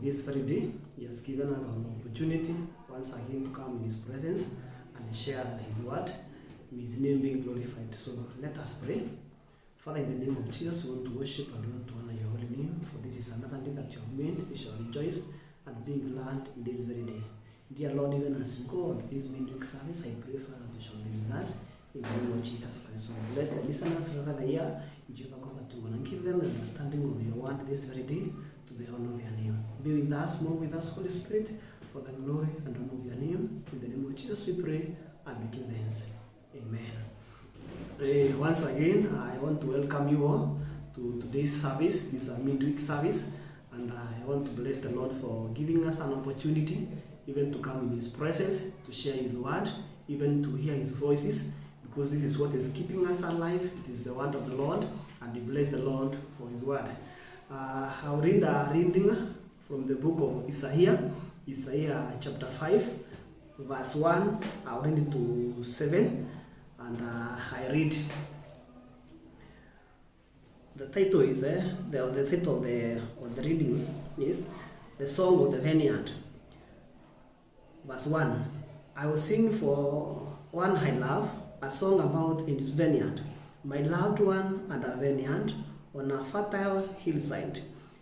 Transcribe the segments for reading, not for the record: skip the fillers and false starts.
this very day. He has given us an opportunity once again to come in His presence and share His word. May His name be glorified. So let us pray. Father, in the name of Jesus, we want to worship and we want to honor your holy name. For this is another day that you have made. We shall rejoice and be glad in this very day. Dear Lord, even as you go to this midweek service, I pray, Father, that you shall be with us in the name of Jesus Christ. So bless the listeners wherever they are. Jehovah God, that you're going to give them the understanding of your word this very day to the honor of your name. Be with us, move with us, Holy Spirit, for the glory and honor of your name. In the name of Jesus we pray and we give thanks. Amen. Once again, I want to welcome you all to today's service. This is a midweek service, and I want to bless the Lord for giving us an opportunity even to come in His presence, to share His word, even to hear His voices, because this is what is keeping us alive. It is the word of the Lord, and we bless the Lord for His word. I'll read a reading from the book of Isaiah chapter 5, verse 1. I'll read it to 7, and I read. The title is the title of the reading is The Song of the Vineyard. Verse 1. I will sing for one I love, a song about his vineyard, my loved one and a vineyard on a fertile hillside.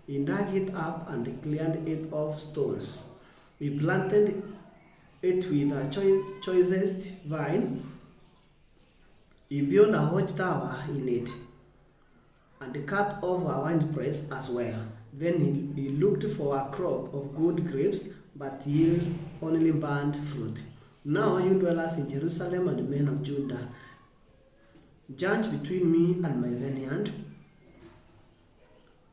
He dug it up and cleared it of stones. He planted it with a choicest vine. He built a watchtower in it and cut off a winepress as well. Then he looked for a crop of good grapes, but yield only burned fruit. Now you dwellers in Jerusalem and men of Judah, judge between me and my vineyard.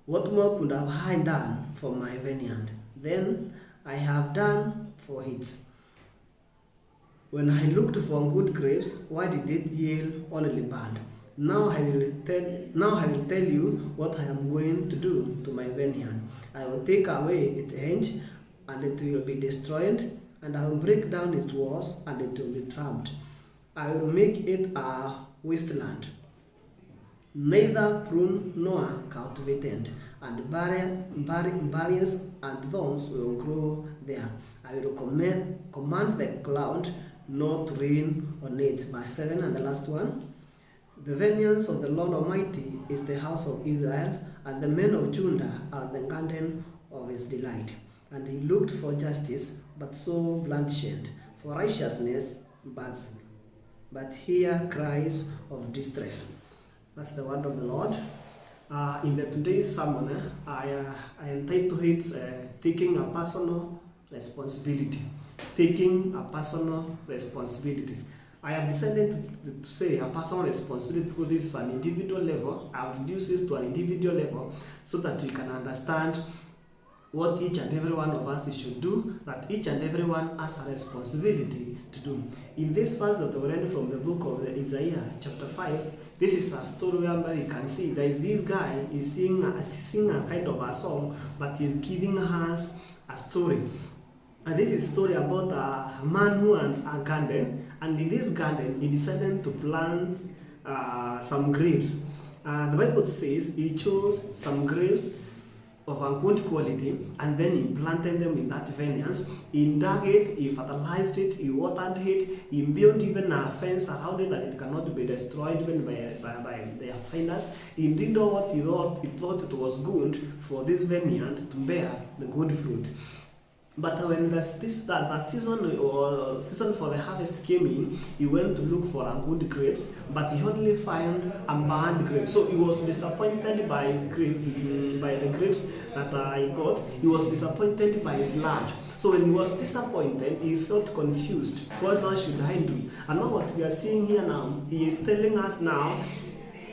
What more could have I done for my vineyard than I have done for it? When I looked for good grapes, why did it yield only bad? Now I will tell you what I am going to do to my vineyard. I will take away its hedge, and it will be destroyed, and I will break down its walls, and it will be trampled. I will make it a wasteland, neither pruned nor cultivated, and briers and thorns will grow there. I will command the cloud not to rain on it. Verse 7 and the last one. The vineyards of the Lord Almighty is the house of Israel, and the men of Judah are the garden of His delight. And He looked for justice, but saw bloodshed, for righteousness, but hear cries of distress. That's the word of the Lord. In today's sermon, I entitled it Taking a Personal Responsibility. Taking a personal responsibility. I have decided to say a personal responsibility because this is an individual level. I'll reduce this to an individual level so that we can understand what each and every one of us should do, that each and every one has a responsibility to do. In this verse that we read from the book of Isaiah chapter 5, this is a story where you can see there is this guy, he's singing a kind of a song, but he's giving us a story. And this is a story about a man who had a garden, and in this garden he decided to plant some grapes. The Bible says he chose some grapes of a good quality, and then he planted them in that vineyard. He dug it, he fertilized it, he watered it, he built even a fence around it that it cannot be destroyed even by the outsiders. He did all what he thought it was good for this vineyard to bear the good fruit. But when that season or season for the harvest came in, he went to look for a good grapes, but he only found a bad grape. So he was disappointed by his by the grapes that he got. He was disappointed by his land. So when he was disappointed, he felt confused. What now should I do? And now what we are seeing here now, he is telling us now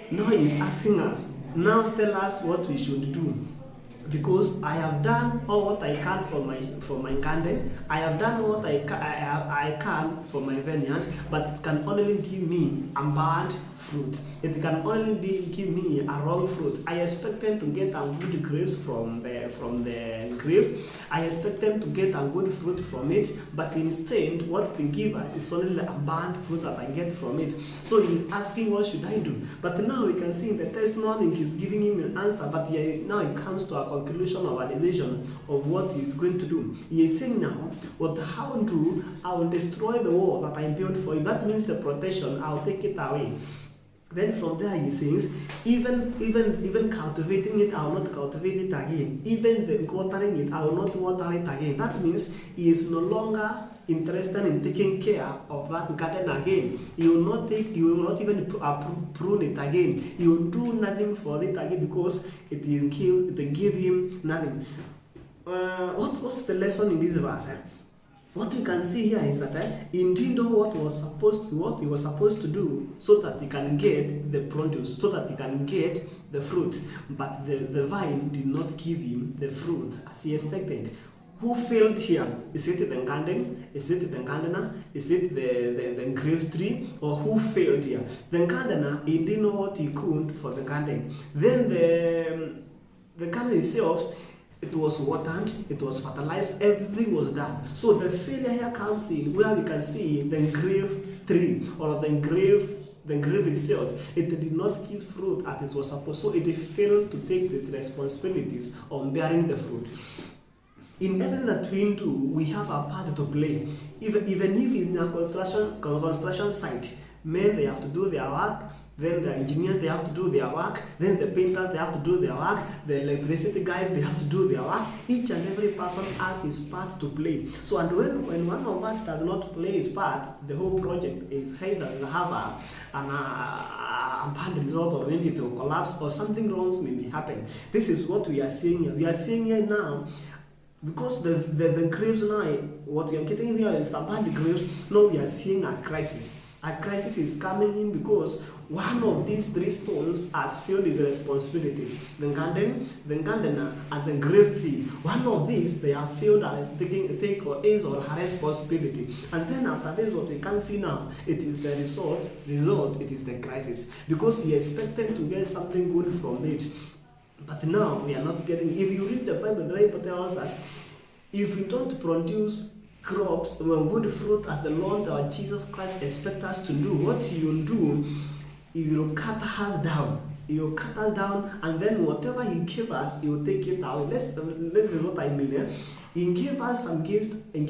he is asking us, now tell us what we should do. Because I have done all what I can for my garden, I have done what I can for my vineyard, but it can only give me a bad fruit. It can only give me a wrong fruit. I expect them to get a good grapes from the grape. I expect them to get a good fruit from it, but instead, what they give us is only a bad fruit that I get from it. So he's asking, what should I do? But now we can see in the testimony he's giving him an answer, but now he comes to a conclusion of a decision of what he's going to do. He is saying now, what I will do, I will destroy the wall that I built for him. That means the protection, I'll take it away. Then from there he says, even cultivating it, I will not cultivate it again. Even watering it, I will not water it again. That means he is no longer interested in taking care of that garden again. He will not even prune it again. He will do nothing for it again because it give him nothing. What's the lesson in this verse? What we can see here is that indeed what he was supposed to do so that he can get the produce, so that he can get the fruit, but the vine did not give him the fruit as he expected. Who failed here? Is it the garden? Is it the gardener? Is it the grape tree? Or who failed here? The gardener, he didn't know what he could for the garden. Then the garden itself, it was watered, it was fertilized, everything was done. So the failure here comes in where we can see the grape tree or the grape itself. It did not give fruit as it was supposed. So it failed to take the responsibilities on bearing the fruit. In everything that we do, we have a part to play. Even if it's in a construction site, men, they have to do their work. Then the engineers, they have to do their work. Then the painters, they have to do their work. The electricity guys, they have to do their work. Each and every person has his part to play. So, and when one of us does not play his part, the whole project is either have a bad result, or maybe it will collapse, or something wrong may be happening. This is what we are seeing here. We are seeing here now, because the grapes now, what we are getting here is the bad grapes. Now we are seeing a crisis. A crisis is coming in because one of these three stones has failed his responsibilities. The garden, the gardener, and the grape tree. One of these, they have failed at taking his or her responsibility. And then after this, what we can see now, it is the result, it is the crisis. Because he expected to get something good from it. But now we are not getting. If you read the Bible tells us, if we don't produce crops, good fruit as the Lord our Jesus Christ expects us to do, what you will do, He will cut us down. He will cut us down, and then whatever He gave us, He will take it away. Let's see what I mean. He gave us some gifts, and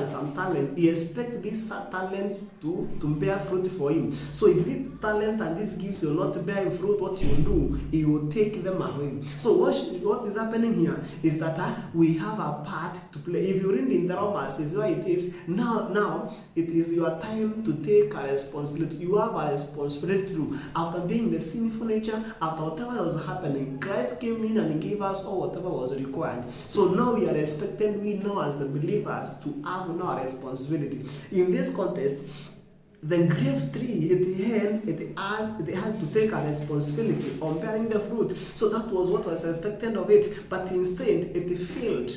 some talent. He expects this talent to bear fruit for Him. So if this talent and these gifts will not bear fruit, what you will do, He will take them away. So what is happening here is that we have a part to play. If you read in the Romans, is why it is now it is your time to take a responsibility. You have a responsibility to do. After being the sinful nature, after whatever was happening, Christ came in and He gave us all whatever was required. So now we are expected, we know as the believers, to have now a responsibility. In this context, the grape tree, it had to take a responsibility on bearing the fruit. So that was what was expected of it. But instead, it failed.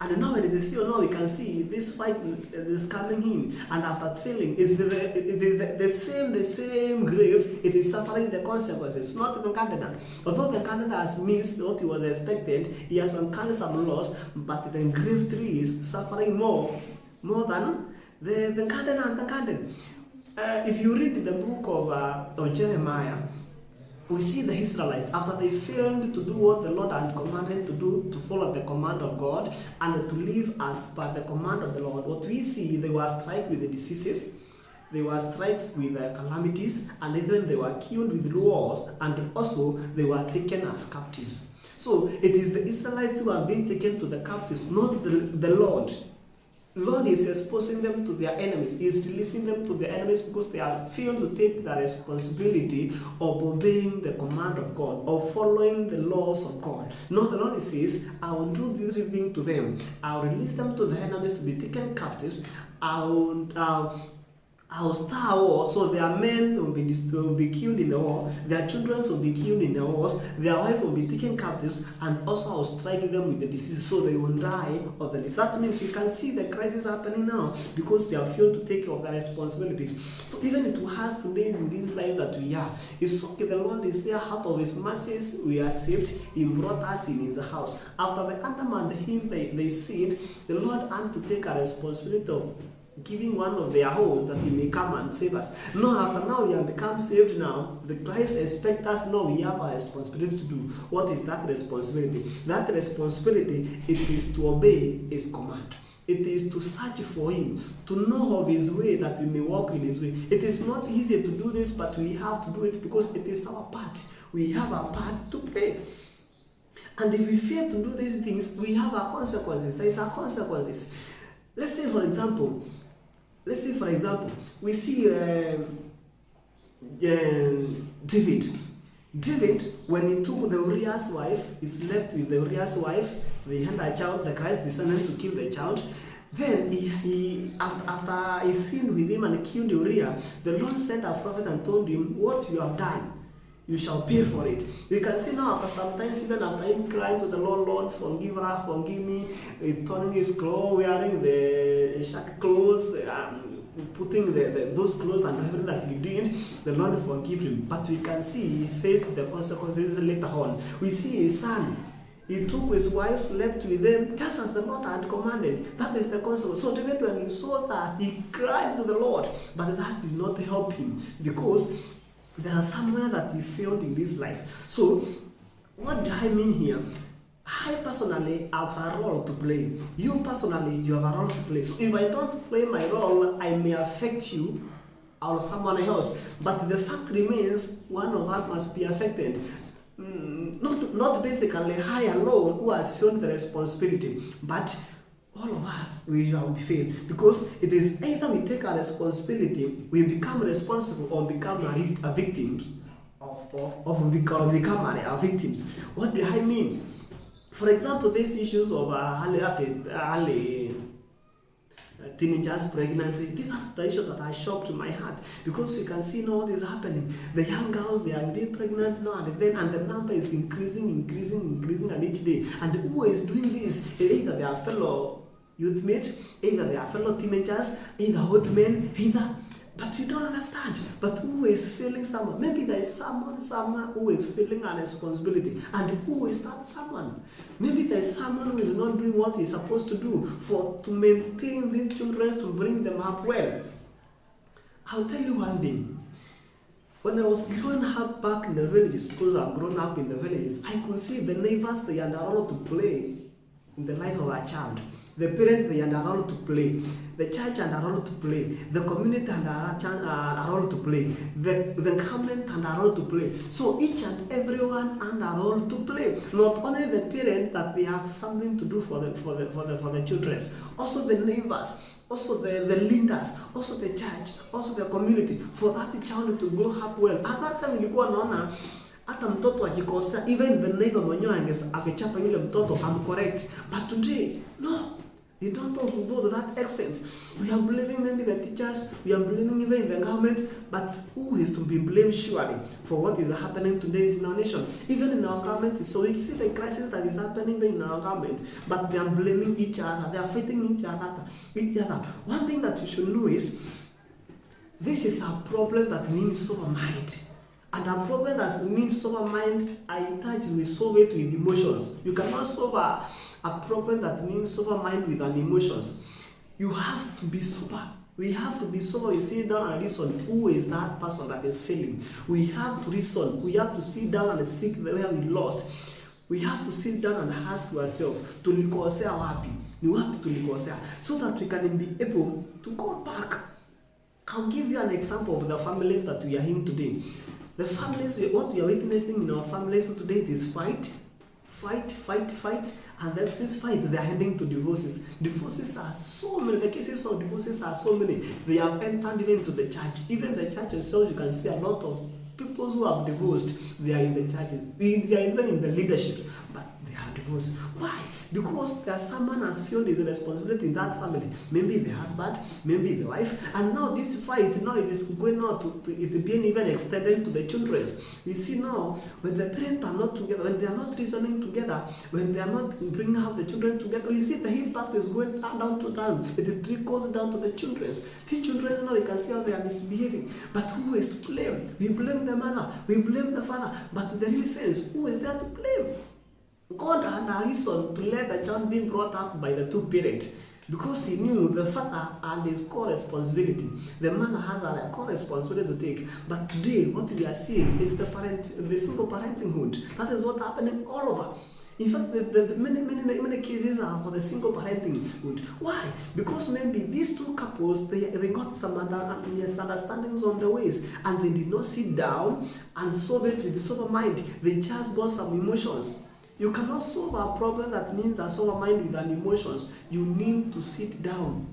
And now when it is failed, now we can see this fight is coming in. And after failing, it is the same grape, it is suffering the consequences, not the gardener. Although the gardener has missed what he was expected, he has encountered some loss, but the grape tree is suffering more than the gardener and the garden. If you read the book of Jeremiah, we see the Israelites, after they failed to do what the Lord had commanded to do, to follow the command of God, and to live as per the command of the Lord, what we see, they were struck with the diseases, they were struck with calamities, and even they were killed with wars, and also they were taken as captives. So it is the Israelites who are being taken to the captives, not the Lord. Lord is exposing them to their enemies. He is releasing them to their enemies because they have failed to take the responsibility of obeying the command of God, of following the laws of God. No, the Lord says, I will do this thing to them. I will release them to the enemies to be taken captives. I will I'll start a war, so their men will be killed in the war, their children will be killed in the wars, their wife will be taken captives, and also I'll strike them with the disease so they will die of the disease. That means we can see the crisis happening now because they have failed to take care of their responsibility. So even it has today in this life that we are, it's okay, the Lord is there out of his mercies, we are saved, he brought us in his house. After the Adam and Eve they sinned, the Lord had to take a responsibility of giving one of their own that he may come and save us. No, after now we have become saved now, the Christ expects us now, we have a responsibility to do. What is that responsibility? That responsibility, it is to obey his command. It is to search for him, to know of his way that we may walk in his way. It is not easy to do this, but we have to do it because it is our part. We have a part to play. And if we fail to do these things, we have our consequences. There is our consequences. Let's say for example, we see David. David, when he took the Uriah's wife, he slept with the Uriah's wife, they had a child, the Christ descended to kill the child. Then he after he sinned with him and killed Uriah, the Lord sent a prophet and told him, what you have done, you shall pay for it. You can see now after sometimes, even after him crying to the Lord, Lord, forgive her, forgive me, turning his clothes, wearing the shack clothes, putting those clothes and everything that he did, the Lord forgive him. But we can see he faced the consequences later on. We see his son. He took his wife, slept with them, just as the Lord had commanded. That is the consequence. So David, when he saw that, he cried to the Lord, but that did not help him because there is somewhere that he failed in this life. So, what do I mean here? I personally have a role to play. You personally, you have a role to play. So if I don't play my role, I may affect you or someone else. But the fact remains, one of us must be affected. Not basically I alone who has failed the responsibility, but all of us, we will be failed. Because it is either we take our responsibility, we become responsible, or become a victims of become a victims. What do I mean? For example, these issues of early teenagers' pregnancy, these are the issues that are shocked my heart because you can see now what is happening. The young girls, they are being pregnant now and then, and the number is increasing and each day. And who is doing this? Either they are fellow youth mates, either they are fellow teenagers, either old men, either. But you don't understand. But who is feeling someone? Maybe there is someone who is feeling a responsibility. And who is that someone? Maybe there is someone who is not doing what he is supposed to do to maintain these children, to bring them up well. I'll tell you one thing. When I was growing up back in the villages, because I've grown up in the villages, I could see the neighbors, they had a role to play in the life of a child. The parents, they had a role to play. The church had a role to play. The community had a role to play. The government had a role to play. So each and everyone had a role to play. Not only the parents that they have something to do for the children, also the neighbors, also the leaders, also the church, also the community, for that child to grow up well. At that time, nilikuwa naona hata mtoto akikosa, even the neighbor mwenyewe angechapa yule mtoto, I'm correct. But today, no. You don't go to that extent. We are blaming maybe the teachers, we are blaming even the government, but who is to be blamed surely for what is happening today in our nation? Even in our government, so we see the crisis that is happening in our government, but they are blaming each other, they are fighting each other. One thing that you should know is, this is a problem that needs sober mind. And a problem that needs sober mind, I encourage you to solve it with emotions. You cannot solve a problem that needs sober mind with an emotions. You have to be sober. We have to be sober. We sit down and reason who is that person that is failing. We have to reason. We have to sit down and seek the way we lost. We have to sit down and ask ourselves to likosea wapi. Ni wapi tulikosea, so that we can be able to go back. I'll give you an example of the families that we are in today. The families, what we are witnessing in our families today, it is fight, and then since fight, they are heading to divorces. Divorces are so many. The cases of divorces are so many. They have entered even to the church. Even the church itself, you can see a lot of people who have divorced. They are in the church. They are even in the leadership, but they are are divorced. Why? Because that someone has filled his responsibility in that family. Maybe the husband, maybe the wife, and now this fight, now it is going on to it being even extended to the children. We see now when the parents are not together, when they are not reasoning together, when they are not bringing up the children together, we see the impact is going down to down. It trickles down to the children. The children now, you can see how they are misbehaving. But who is to blame? We blame the mother, we blame the father. But in the real sense, who is there to blame? God had a reason to let the child be brought up by the two parents, because he knew the father had his core responsibility. The mother has a core responsibility to take. But today, what we are seeing is the single parenthood. That is what's happening all over. In fact, the many cases are for the single parenthood. Why? Because maybe these two couples, they got some misunderstandings on the ways, and they did not sit down and solve it with the sober mind. They just got some emotions. You cannot solve a problem that needs a sober mind with an emotions. You need to sit down.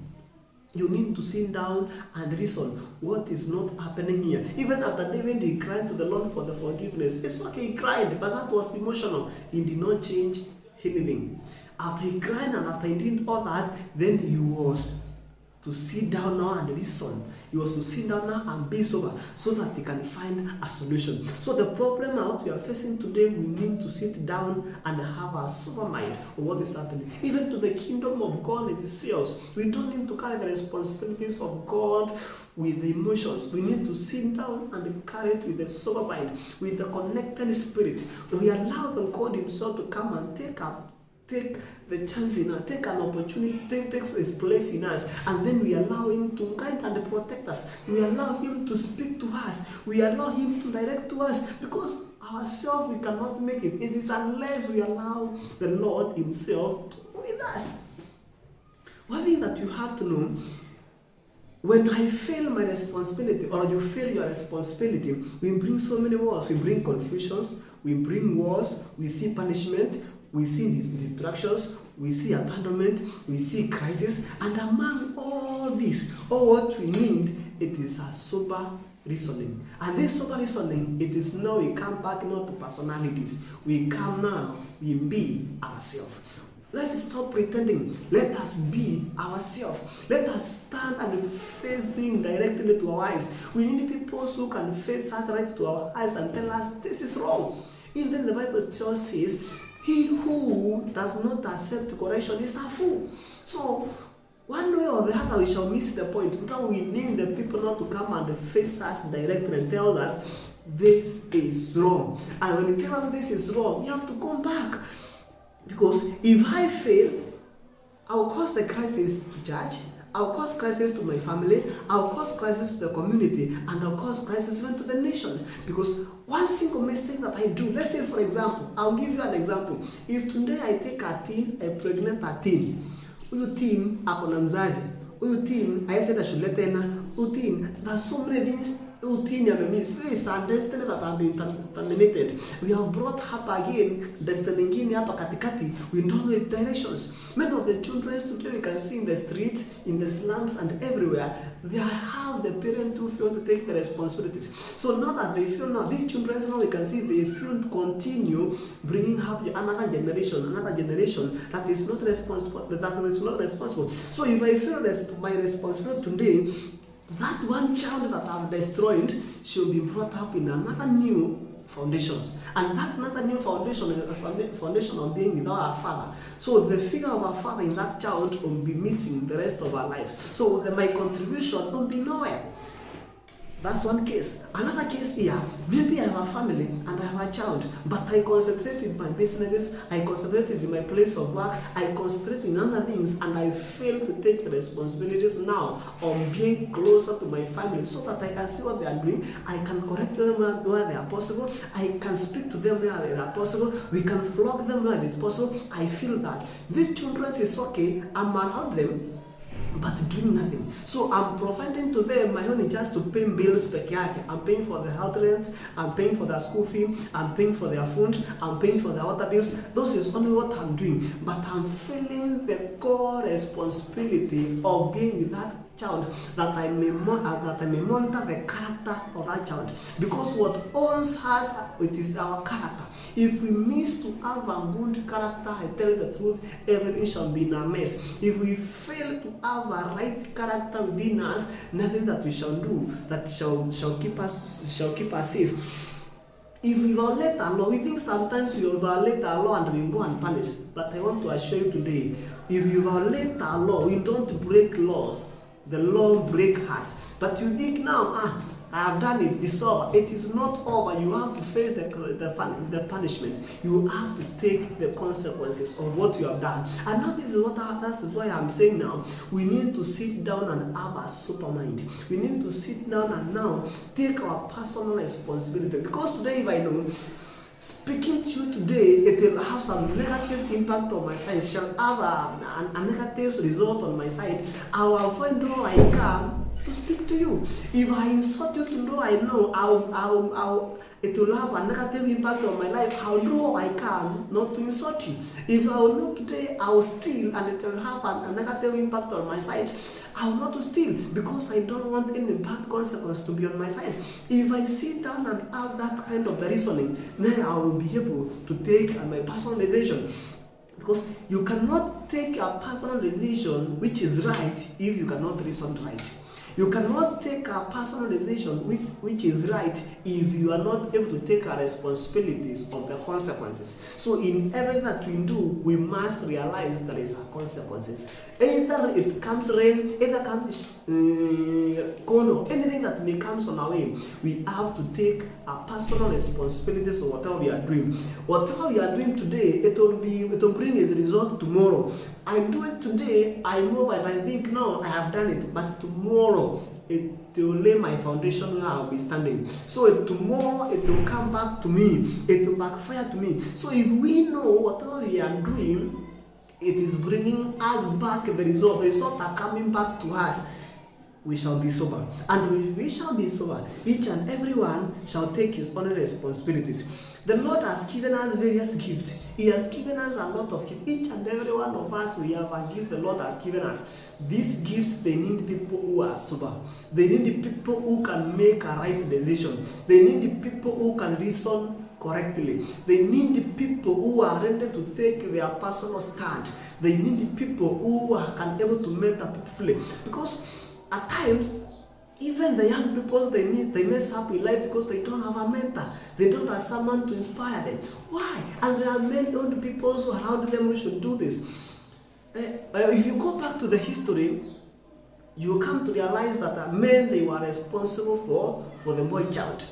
You need to sit down and reason what is not happening here. Even after David, he cried to the Lord for the forgiveness. It's okay, he cried, but that was emotional. He did not change anything. After he cried and after he did all that, then he was to sit down now and listen. He was to sit down now and be sober so that he can find a solution. So the problem that we are facing today, we need to sit down and have a sober mind of what is happening. Even to the kingdom of God itself, we don't need to carry the responsibilities of God with the emotions. We need to sit down and carry it with a sober mind, with the connected spirit. We allow the God himself to come and take the chance in us, take an opportunity, take his place in us, and then we allow him to guide and protect us. We allow him to speak to us. We allow him to direct to us, because ourselves we cannot make it. It is unless we allow the Lord himself to be with us. One thing that you have to know, when I fail my responsibility, or you fail your responsibility, we bring so many wars. We bring confusions, we bring wars, we see punishment, we see distractions, we see abandonment, we see crisis, and among all this, all what we need, it is a sober reasoning. And this sober reasoning, it is now we come back not to personalities. We come now, we be ourselves. Let's stop pretending. Let us be ourselves. Let us stand and face things directly to our eyes. We need people who can face us right to our eyes and tell us this is wrong. Even the Bible just says, he who does not accept correction is a fool. So, one way or the other, we shall miss the point. Because we need the people not to come and face us directly and tell us this is wrong. And when he tells us this is wrong, we have to come back. Because if I fail, I'll cause the crisis to church, I'll cause crisis to my family, I'll cause crisis to the community, and I'll cause crisis even to the nation. Because one single mistake that I do, let's say for example, I'll give you an example. If today I take a teen, I pregnant a teen, huyu teen ako na mzazi, huyu teen aenda shule tena, huyu teen, there's so many things. This is a destiny that have been terminated. We have brought up again destiny ingine hapa katikati. We don't know its directions. Many of the children today we can see in the streets, in the slums, and everywhere. They have the parents who fail to take the responsibilities. So now that they fail now, these children now we can see they still continue bringing up another generation that is not responsible. So if I feel my responsibility today, that one child that I've destroyed should be brought up in another new foundations. And that another new foundation is a foundation of being without our father. So the figure of our father in that child will be missing the rest of our life. So my contribution will be nowhere. That's one case. Another case here, maybe I have a family and I have a child, but I concentrate with my businesses, I concentrate with my place of work, I concentrate in other things, and I fail to take the responsibilities now of being closer to my family so that I can see what they are doing, I can correct them where they are possible, I can speak to them where they are possible, we can flog them where it is possible. I feel that these children is okay, I'm around them, but doing nothing. So I'm providing to them my only just to pay bills peke yake. I'm paying for the house rent, I'm paying for their school fee, I'm paying for their food, I'm paying for their water bills. Those is only what I'm doing. But I'm feeling the core responsibility of being with that child, that I may monitor the character of that child. Because what owns us, it is our character. If we miss to have a good character, I tell you the truth, everything shall be in a mess. If we fail to have a right character within us, nothing that we shall do that shall keep us safe. If we violate our law, we think sometimes we will violate our law and we go unpunished. But I want to assure you today, if you violate our law, we don't break laws. The law breaks us. But you think now, I have done it, it's over. It is not over. You have to face the punishment. You have to take the consequences of what you have done. And now this is why I'm saying now, we need to sit down and have a super mind. We need to sit down and now take our personal responsibility. Because today, if I know, speaking to you today, it will have some negative impact on my side. It shall have a negative result on my side. I will avoid all I can to speak to you. If I insult you today, I know it will have a negative impact on my life. I'll do all I can not to insult you. If I will know today, I will steal and it will have a negative impact on my side. I will not steal because I don't want any bad consequence to be on my side. If I sit down and have that kind of the reasoning, then I will be able to take my personal decision. Because you cannot take a personal decision which is right if you cannot reason right. You cannot take a personal decision which is right if you are not able to take our responsibilities of the consequences. So in everything that we do, we must realize there is consequences. Either it comes rain, either comes cold, anything that may comes on our way, we have to take our personal responsibilities of whatever we are doing. Whatever we are doing today, it will bring a result tomorrow. I do it today, I move and I think, no, I have done it, but tomorrow it will lay my foundation where I'll be standing. So tomorrow it will come back to me, it will backfire to me. So if we know whatever we are doing, it is bringing us back the results are coming back to us, we shall be sober. And if we shall be sober, each and every one shall take his own responsibilities. The Lord has given us various gifts. He has given us a lot of gifts. Each and every one of us, we have a gift the Lord has given us. These gifts, they need people who are sober. They need people who can make a right decision. They need people who can reason correctly. They need people who are ready to take their personal stand. They need people who can able to make the people flee. Because at times, even the young people, they mess up in life because they don't have a mentor. They don't have someone to inspire them. Why? And there are many old people who around them who should do this. If you go back to the history, you come to realize that men, they were responsible for the boy child.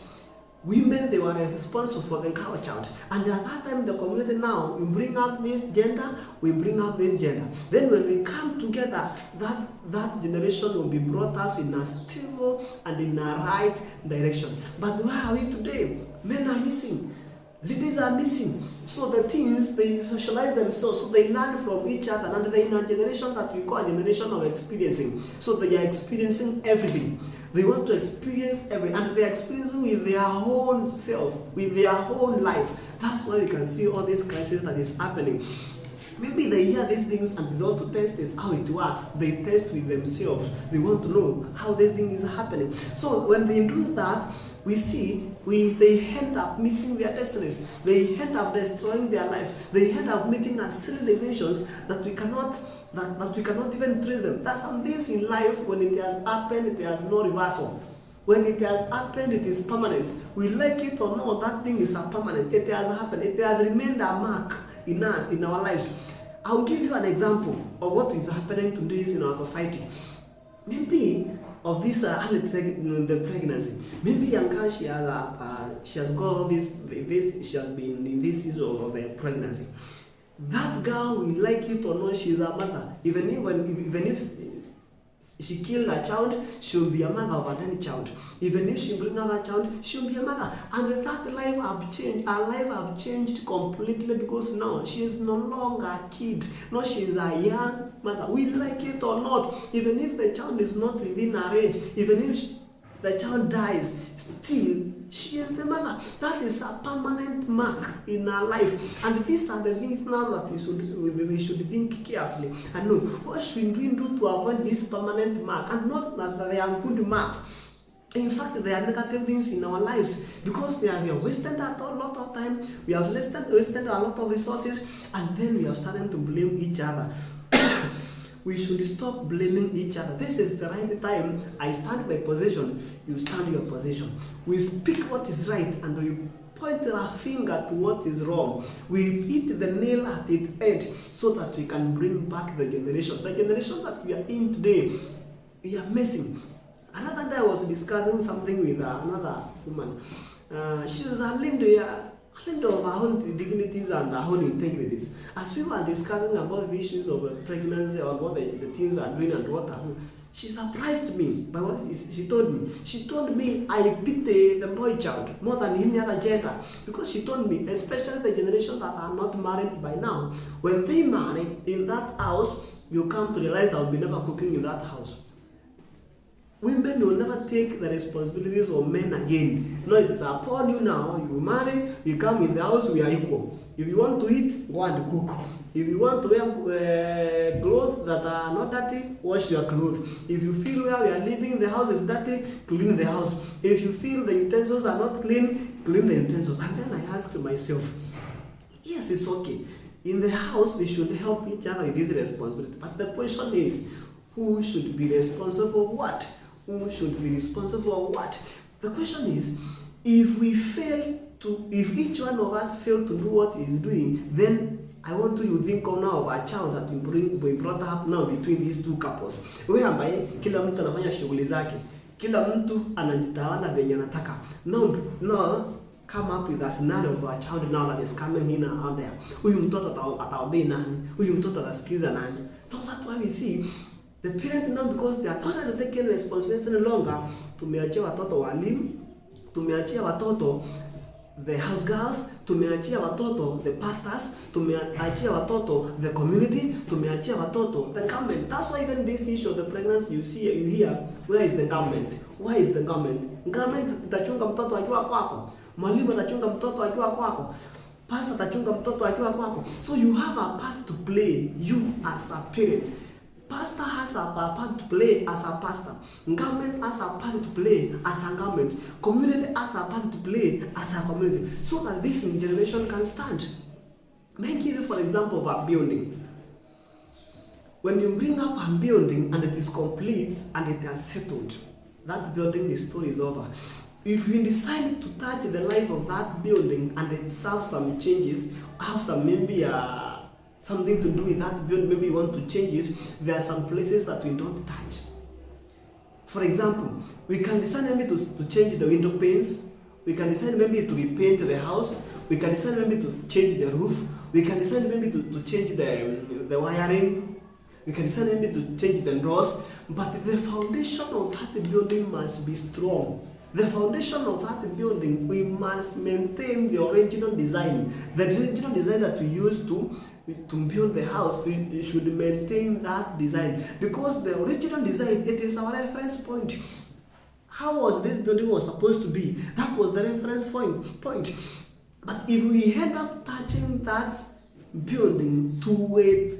Women, they were responsible for the cow child. And at that time, the community now, we bring up this gender, we bring up this gender. Then when we come together, that generation will be brought up in a stable and in a right direction. But where are we today? Men are missing. Ladies are missing. So the teens, they socialize themselves, so they learn from each other, and they're in a generation that we call a generation of experiencing. So they are experiencing everything. They want to experience everything, and they're experiencing with their own self, with their own life. That's why we can see all this crisis that is happening. Maybe they hear these things and they want to test this, how it works. They test with themselves. They want to know how this thing is happening. So when they do that, we see they end up missing their destinies. They end up destroying their life. They end up making a silly decisions that we cannot even trace them. There's some things in life, when it has happened, it has no reversal. When it has happened, it is permanent. We like it or not, that thing is a permanent. It has happened. It has remained a mark in us, in our lives. I'll give you an example of what is happening today in our society. Maybe of this the pregnancy. Maybe Yanka, she has got this. She has been in this season of pregnancy. That girl, we like it or not, she's a mother. Even if she killed a child, she'll be a mother of any child. Even if she brings another child, she'll be a mother. And that life have changed. Her life have changed completely, because now she is no longer a kid. Now she is a young mother. We like it or not. Even if the child is not within her age, even if the child dies, still she is the mother. That is a permanent permanent mark in our life. And these are the things now that we should think carefully and know what should we do to avoid this permanent mark, and not that they are good marks. In fact, there are negative things in our lives because we have wasted a lot of time, we have wasted a lot of resources, and then we have started to blame each other. We should stop blaming each other. This is the right time. I stand my position, you stand your position. We speak what is right and we point our finger to what is wrong. We hit the nail at its head so that we can bring back the generation. The generation that we are in today, we are messing. Another day I was discussing something with another woman. She was of her own dignities and her own integrities. As we were discussing about the issues of pregnancy or what the teens are doing and what are doing, she surprised me by what she told me. She told me I pity the boy child more than any other gender, because she told me, especially the generation that are not married by now, when they marry in that house, you come to realize there will be never cooking in that house. Women will never take the responsibilities of men again. No, it is upon you now. You marry, you come in the house, we are equal. If you want to eat, go and cook. If you want to wear clothes that are not dirty, wash your clothes. If you feel where we are living, the house is dirty, clean the house. If you feel the utensils are not clean, clean the utensils. And then I asked myself, yes, it's okay. In the house, we should help each other with this responsibility. But the question is, who should be responsible for what? Who should be responsible for what? The question is, if each one of us fail to do what he is doing, then I want you to think of now of a child that we brought up now between these two couples. Whereby kila mtu anafanya shughuli zake, kila mtu anajitawana venye anataka. Now come up with a scenario of a child now that is coming in and out there. Huyu mtoto ataobey nani? Huyu mtoto atasikiza nani? Now that's why we see the parent now, because they are trying to take responsibility no longer, tumeachia watoto walimu, tumeachia watoto the house girls, tumeachia watoto the pastors, tumeachia watoto the community, tumeachia watoto the government. That's why even this issue of the pregnancy you hear, where is the government? Why is the government? Government itachunga mtoto akiwa kwako, mwalimu atachunga mtoto akiwa kwako, pastor atachunga mtoto akiwa kwako. So you have a part to play, you as a parent. Pastor has a part to play as a pastor. Government has a part to play as a government. Community has a part to play as a community. So that this generation can stand. May I give you for example of a building. When you bring up a building and it is complete and it has settled, that building, the story is over. If you decide to touch the life of that building and it serves some changes, have some maybe something to do with that building, maybe you want to change it, there are some places that we don't touch. For example, we can decide maybe to change the window panes, we can decide maybe to repaint the house, we can decide maybe to change the roof, we can decide maybe to change the wiring, we can decide maybe to change the doors, but the foundation of that building must be strong. The foundation of that building, we must maintain the original design. The original design that we used to build the house, we should maintain that design. Because the original design, it is our reference point. How was this building was supposed to be? That was the reference point. But if we end up touching that building to its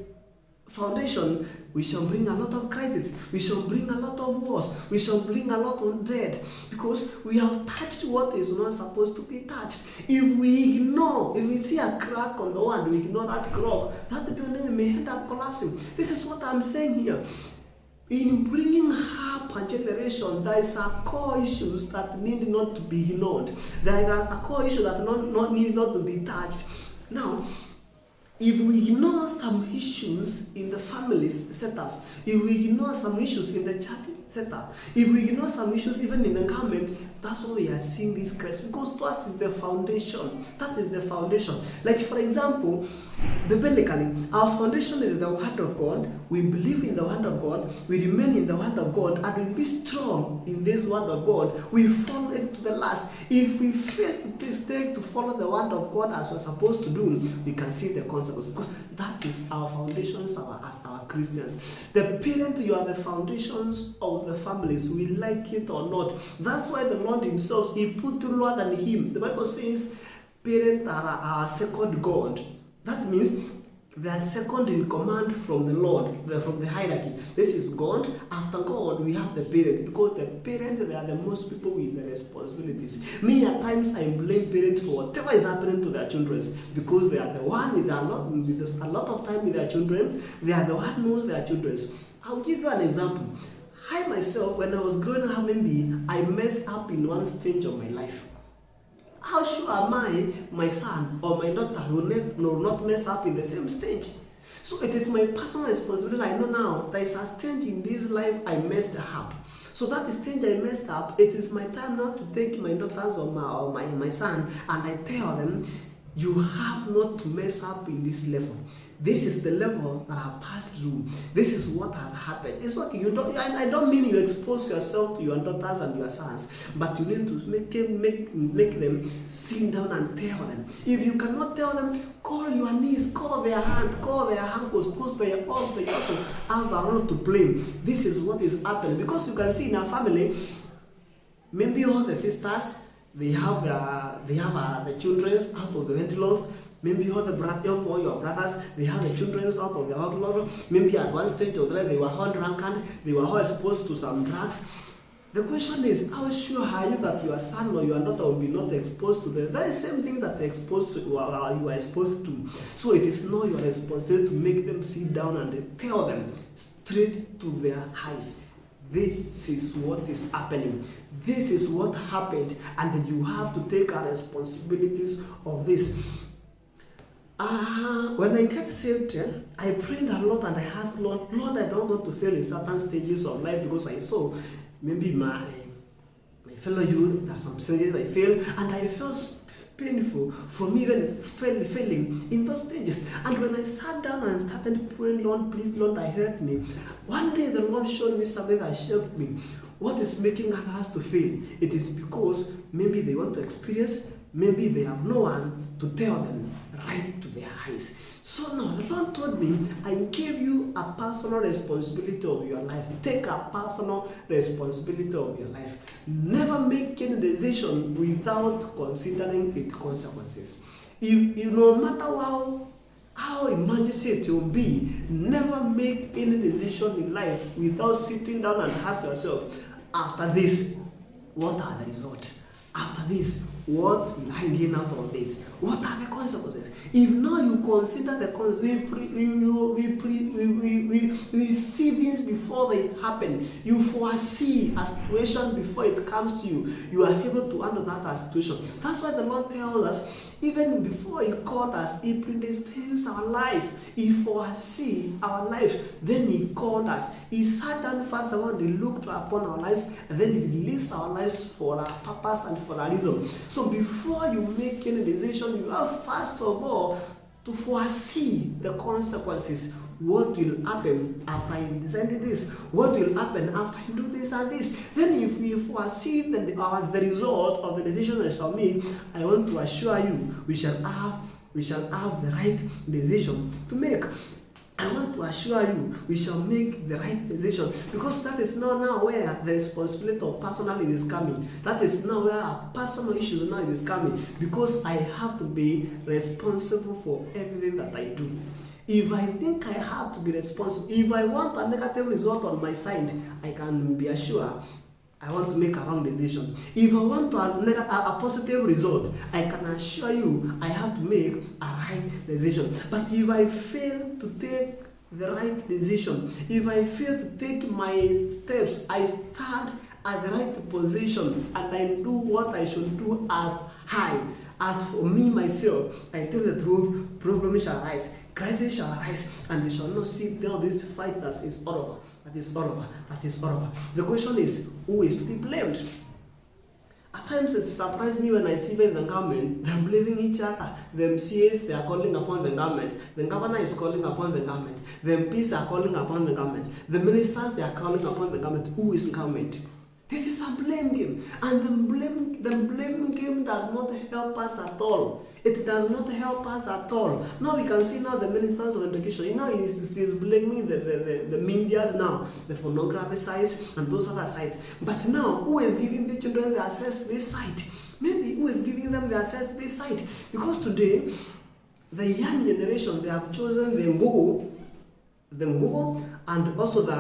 foundation, we shall bring a lot of crisis, we shall bring a lot of wars, we shall bring a lot of dread, because we have touched what is not supposed to be touched. If we see a crack on the wall, we ignore that crack, that building may end up collapsing. This is what I'm saying here. In bringing up a generation, there is a core issues that need not to be ignored. There are a core issue that need not to be touched. Now, if we ignore some issues in the family's setups, if we ignore some issues in the church setup, if we ignore some issues even in the government, that's why we are seeing this crisis, because that is the foundation. That is the foundation. Like for example, biblically, our foundation is the Word of God. We believe in the Word of God. We remain in the Word of God, and we be strong in this Word of God. We follow it to the last. If we fail to follow the Word of God as we're supposed to do, we can see the consequences, because that is our foundations as our Christians. The parent, you are the foundations of the families, we like it or not. That's why the Lord himself, he put lower than him. The Bible says, parents are our second God. That means they are second in command from the Lord, from the hierarchy. This is God. After God, we have the parents, because the parents, they are the most people with the responsibilities. Me, at times, I blame parents for whatever is happening to their children, because they are the one with a lot of time with their children. They are the one who knows their children. I'll give you an example. I myself, when I was growing up, maybe I messed up in one stage of my life. How sure am I, my son or my daughter will not mess up in the same stage? So it is my personal responsibility. I know now there is a stage in this life I messed up. So that stage I messed up, it is my time now to take my daughters or my son, and I tell them, you have not to mess up in this level. This is the level that I passed through. This is what has happened. It's okay. I don't mean you expose yourself to your daughters and your sons, but you need to make them sit down and tell them. If you cannot tell them, call your niece, call their aunt, call their uncles, because they also have a role to play. This is what is happening, because you can see in our family, maybe all the sisters, they have the children out of the in-laws. Maybe all your brothers, they have the children out of the outlaw. Maybe at one stage or the other, they were all drunken, they were all exposed to some drugs. The question is, how sure are you that your son or your daughter will be not exposed to the very same thing that you are exposed to? So it is not your responsibility to make them sit down and tell them straight to their eyes. This is what is happening. This is what happened, and you have to take our responsibilities of this. When I get saved, I prayed a lot and I asked Lord, I don't want to fail in certain stages of life, because I saw maybe my fellow youth, there are some stages I failed, and I felt painful for me even failing in those stages. And when I sat down and started praying, Lord, please, Lord, help me. One day the Lord showed me something that shocked me. What is making others to fail? It is because maybe they want to experience, maybe they have no one to tell them right to their eyes. So now the Lord told me, I gave you a personal responsibility of your life. Take a personal responsibility of your life. Never make any decision without considering its consequences. If no matter how emergency it will be, never make any decision in life without sitting down and ask yourself, after this, what are the results? After this, what will I gain out of this? What are the consequences? If now you consider the consequences, we see things before they happen. You foresee a situation before it comes to you. You are able to handle that situation. That's why the Lord tells us, even before He called us, He predestines our life. He foresee our life. Then He called us. He sat down first of all, He looked upon our lives, and then He released our lives for our purpose and for a reason. So before you make any decision, you have first of all to foresee the consequences. What will happen after you decide this? What will happen after you do this and this? Then if we foresee the result of the decision I shall make, I want to assure you, we shall have the right decision to make. I want to assure you, we shall make the right decision, because that is not now where the responsibility of personality is coming. That is now where our personal issues now is coming, because I have to be responsible for everything that I do. If I think I have to be responsible, if I want a negative result on my side, I can be assured I want to make a wrong decision. If I want a positive result, I can assure you I have to make a right decision. But if I fail to take the right decision, if I fail to take my steps, I stand at the right position and I do what I should do as high. As for me, myself, I tell the truth, problems shall arise, crisis shall arise, and we shall not sit down this fight that is all over. That is all over. That is all over. The question is, who is to be blamed? At times it surprises me when I see the government, they're blaming each other. The MCAs, they are calling upon the government. The governor is calling upon the government. The MPs are calling upon the government. The ministers, they are calling upon the government. Who is government? This is a blame game. And the blame game does not help us at all. It does not help us at all. Now we can see now the ministers of education. Now he's blaming the medias now, the pornography sites and those other sites. But now, who is giving the children the access to this site? Maybe who is giving them the access to this site? Because today, the young generation, they have chosen the Google and also the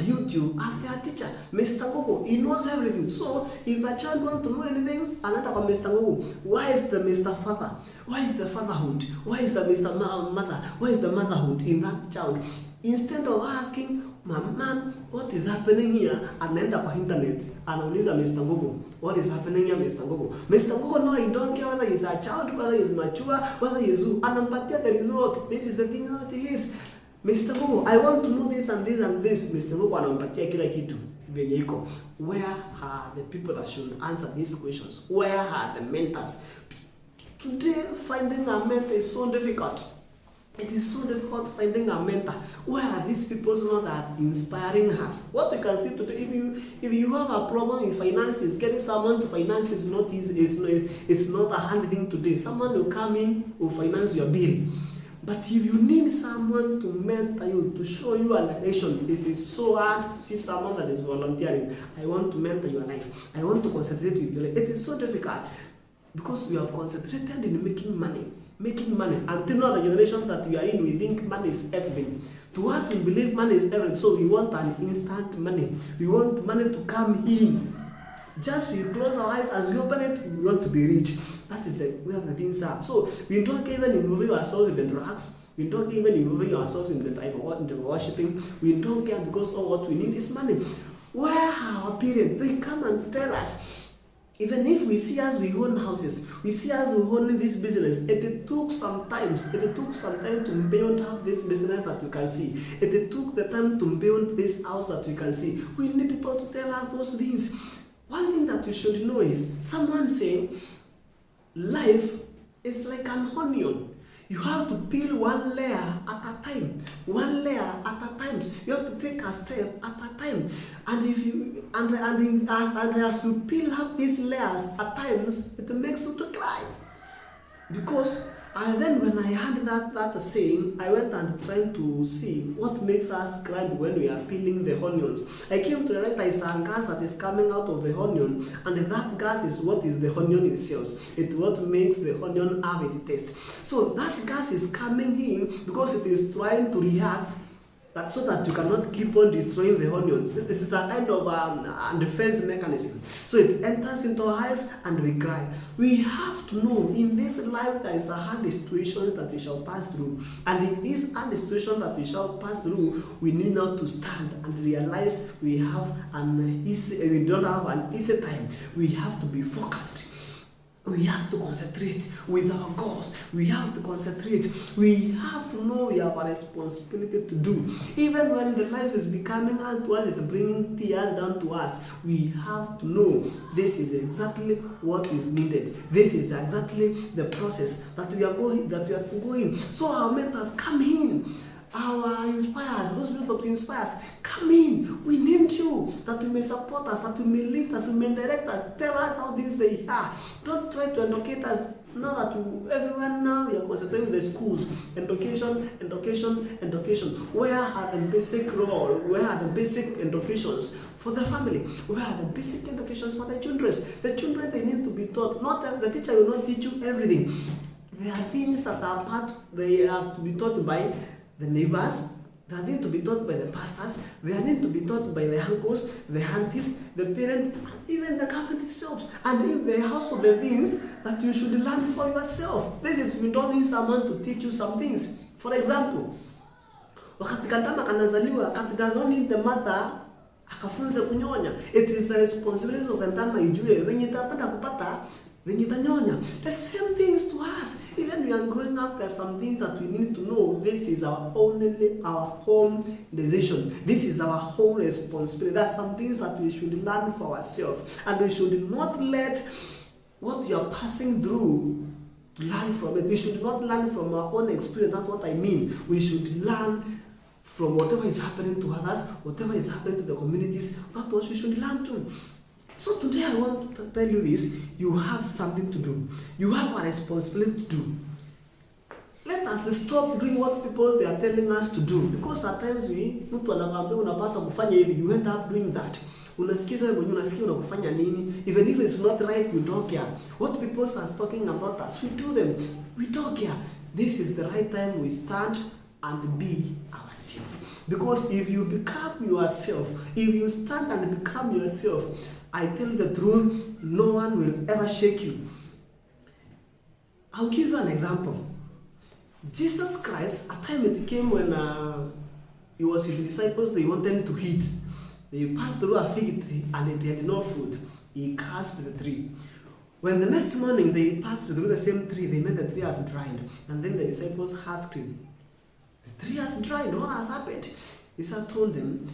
YouTube as their teacher. Mr. Google, he knows everything. So if the child wants to know anything, another from Mr. Google. Why is the Mr. Father? Why is the fatherhood? Why is the Mr. Mother? Why is the motherhood in that child? Instead of asking, Mom, what is happening here? Anaenda kwa internet, anauliza Mr. Google, what is happening here, Mr. Google? Mr. Google, no, I don't care whether he's a child, whether he's mature, whether he's who. Anampatia the result. This is the thing that he is. Mr. Google, I want to know this and this and this. Mr. Google anampatia kila kitu venye iko. Where are the people that should answer these questions? Where are the mentors? Today, finding a mentor is so difficult. It is so difficult finding a mentor. Where are these people that are inspiring us? What we can see today, if you have a problem with finances, getting someone to finance is not easy. It's not a hard thing today. Someone will come in, will finance your bill. But if you need someone to mentor you, to show you a direction, this is so hard to see someone that is volunteering. I want to mentor your life. I want to concentrate with your life. It is so difficult because we have concentrated in making money. Until now, the generation that we are in, we think money is everything. To us, we believe money is everything. So we want an instant money. We want money to come in. Just we close our eyes, as we open it, we want to be rich. That is where the things are. So we don't even involve ourselves in the drugs. We don't even involve ourselves in the type of worshiping. We don't care because all what we need is money. Where are our parents? They come and tell us. Even if we see us, we own houses, we see us, we own this business. It took some time to build up this business that you can see. It took the time to build this house that we can see. We need people to tell us those things. One thing that you should know is, someone saying, life is like an onion. You have to peel one layer at a time. One layer at a time. You have to take a step at a time. And if you as you peel up these layers at times, it makes you to cry. Because then when I heard that saying, I went and tried to see what makes us cry when we are peeling the onions. I came to realize there is a gas that is coming out of the onion, and that gas is what is the onion itself. It's what makes the onion have its taste. So that gas is coming in because it is trying to react so that you cannot keep on destroying the onions. This is a kind of a defense mechanism. So it enters into our eyes and we cry. We have to know in this life there is a hard situations that we shall pass through. And in this hard situation that we shall pass through, we need not to stand and realize we don't have an easy time. We have to be focused. We have to concentrate with our goals. We have to concentrate. We have to know we have a responsibility to do. Even when the life is becoming hard to us, it's bringing tears down to us. We have to know this is exactly what is needed. This is exactly the process that we are going. So our mentors come in. Our inspires, those people that inspire us, come in. We need you, that you may support us, that you may lift us, you may direct us, tell us how things they are. Don't try to educate us. Now that everyone now we are concentrating with the schools, education. Where are the basic role? Where are the basic educations for the family? Where are the basic educations for the children? The children, they need to be taught. Not the teacher will not teach you everything. There are things that they have to be taught by the neighbors, they need to be taught by the pastors, they need to be taught by the uncles, the aunties, the parents, and even the government itself. And if they also the things that you should learn for yourself. This is, we don't need someone to teach you some things. For example, wakati kandama kanazaliwa, katika don't need the mother akafunze kunyonya. It is the responsibility of the ndama ijue wenye itapata kupata venye itanyonya. The same things to us. Even we are growing up, there are some things that we need to know. This is our home decision. This is our whole responsibility. There are some things that we should learn for ourselves. And we should not let what you are passing through to learn from it. We should not learn from our own experience. That's what I mean. We should learn from whatever is happening to others, whatever is happening to the communities. That's what we should learn to. So today I want to tell you this. You have something to do. You have a responsibility to do. Let us stop doing what people they are telling us to do. Because at times you end up doing that. Unasikiza mwenyewe, unasikia unakufanya nini? Even if it's not right, we don't care. What people are talking about us, we do them. We don't care. This is the right time we stand and be ourselves. Because if you become yourself, if you stand and become yourself, I tell you the truth, no one will ever shake you. I'll give you an example. Jesus Christ, a time it came when he was with the disciples, they wanted to eat. They passed through a fig tree and it had no fruit. He cursed the tree. When the next morning they passed through the same tree, they met the tree has dried. And then the disciples asked him, the tree has dried, what has happened? Jesus told them,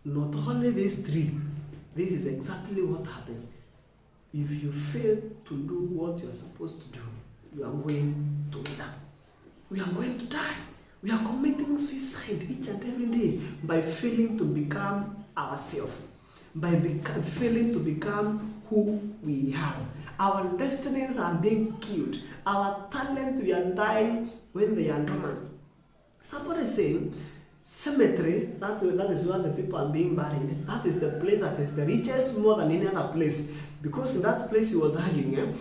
not only this tree, this is exactly what happens. If you fail to do what you are supposed to do, you are going to wither. We are going to die. We are committing suicide each and every day by failing to become ourselves, by failing to become who we are. Our destinies are being killed. Our talent, we are dying when they are dormant. Somebody is saying, cemetery, that is where the people are being buried. That is the place that is the richest more than any other place. Because in that place he was arguing,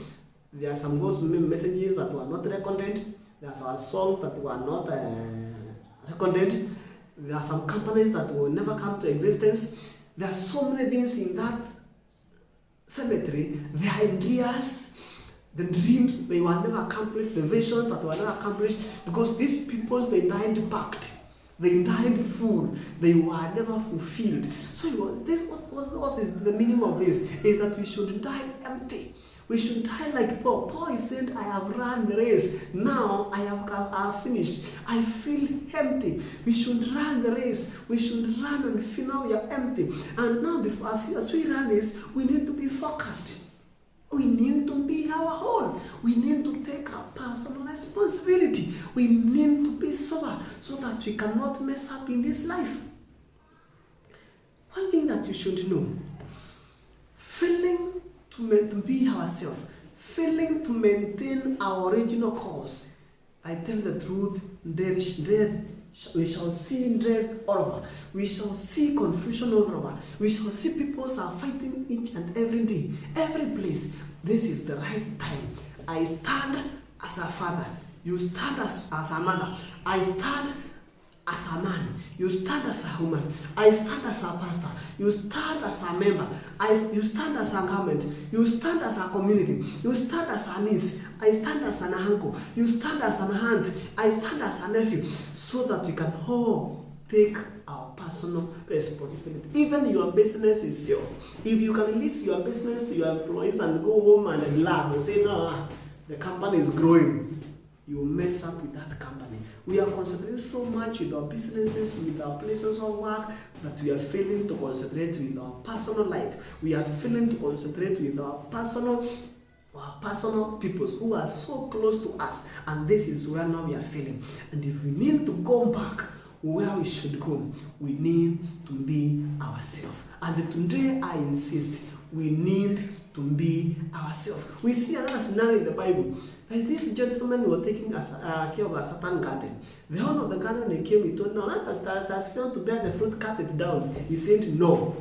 there are some gospel messages that were not recorded. There are some songs that were not recorded. There are some companies that will never come to existence. There are so many things in that cemetery. The ideas, the dreams, they were never accomplished. The visions that were never accomplished. Because these people, they died packed. They died full. They were never fulfilled. So what is the meaning of this? Is that we should die empty. We should die like Paul. Paul said, I have run the race. Now I have finished. I feel empty. We should run the race. We should run and feel now we are empty. And now as we run this, we need to be focused. We need to be our own. We need to take our personal responsibility. We need to be sober so that we cannot mess up in this life. One thing that you should know, failing to be ourselves, failing to maintain our original course, I tell the truth, we shall see death all over. We shall see confusion all over. We shall see people are fighting each and every day, every place. This is the right time. I stand as a father. You stand as a mother. I stand as a man. You stand as a woman. I stand as a pastor. You stand as a member. You stand as a government. You stand as a community. You stand as a niece. I stand as an uncle. You stand as an aunt. I stand as a nephew. So that we can all take our personal responsibility. Even your business itself. If you can release your business to your employees and go home and laugh and say, no, the company is growing, you mess up with that company. We are concentrating so much with our businesses, with our places of work, that we are failing to concentrate with our personal life. We are failing to concentrate with our personal peoples who are so close to us. And this is where now we are failing. And if we need to go back where we should go, we need to be ourselves. And today I insist, we need to be ourselves. We see another scenario in the Bible. That this gentleman was taking care of a certain garden. The owner of the garden, he came, he told, no, that has failed to bear the fruit, cut it down. He said, no,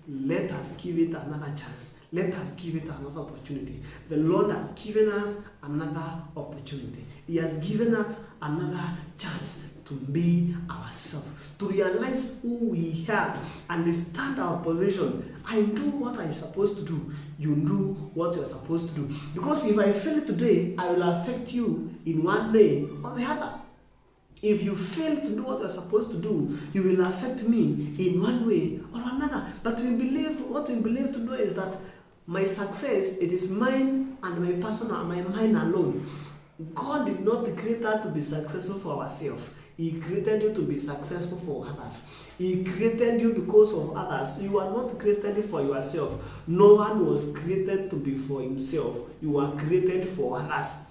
let us give it another chance. Let us give it another opportunity. The Lord has given us another opportunity. He has given us another chance to be ourselves, to realize who we are, understand our position. I do what I'm supposed to do. You do what you're supposed to do. Because if I fail today, I will affect you in one way or the other. If you fail to do what you're supposed to do, you will affect me in one way or another. But what we believe to do is that my success, it is mine and my personal, my mind alone. God did not create us to be successful for ourselves. He created you to be successful for others. He created you because of others. You are not created for yourself. No one was created to be for himself. You are created for others.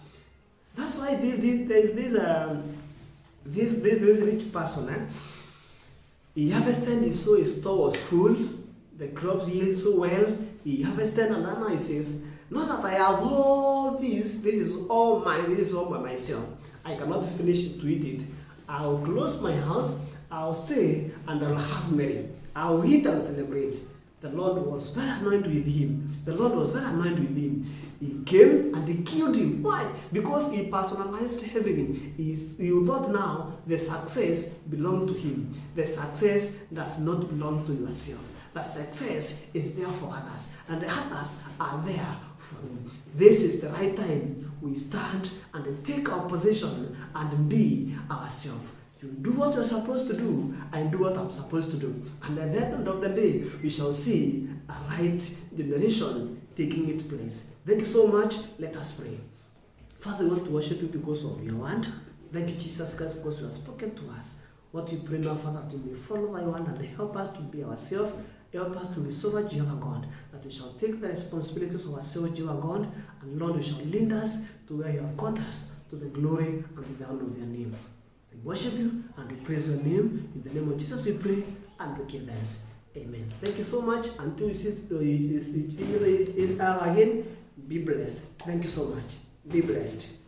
That's why this rich person, he harvested, he saw his store was full, the crops yield so well. He harvested, and now he says, not that I have all this is all mine, this is all by myself. I cannot finish to eat it. I'll close my house, I'll stay, and I'll have merry. I'll eat and celebrate. the Lord was very annoyed with him. The Lord was very annoyed with him. He came and he killed him. Why? Because he personalized everything. He thought now the success belonged to him. The success does not belong to yourself. The success is there for others, and the others are there for him. This is the right time we stand and take our position and be ourselves. You do what you're supposed to do, and do what I'm supposed to do. And at the end of the day, we shall see a right generation taking its place. Thank you so much. Let us pray. Father, we want to worship you because of your word. Thank you, Jesus Christ, because you have spoken to us. What we pray now, Father, that you may follow thy word and help us to be ourselves. Help us to be sober, Jehovah God, that we shall take the responsibilities of ourselves, Jehovah God, and Lord, you shall lead us to where you have called us, to the glory and to the honor of your name. We worship you and we praise your name. In the name of Jesus we pray and we give thanks. Amen. Thank you so much. Until we see it again, be blessed. Thank you so much. Be blessed.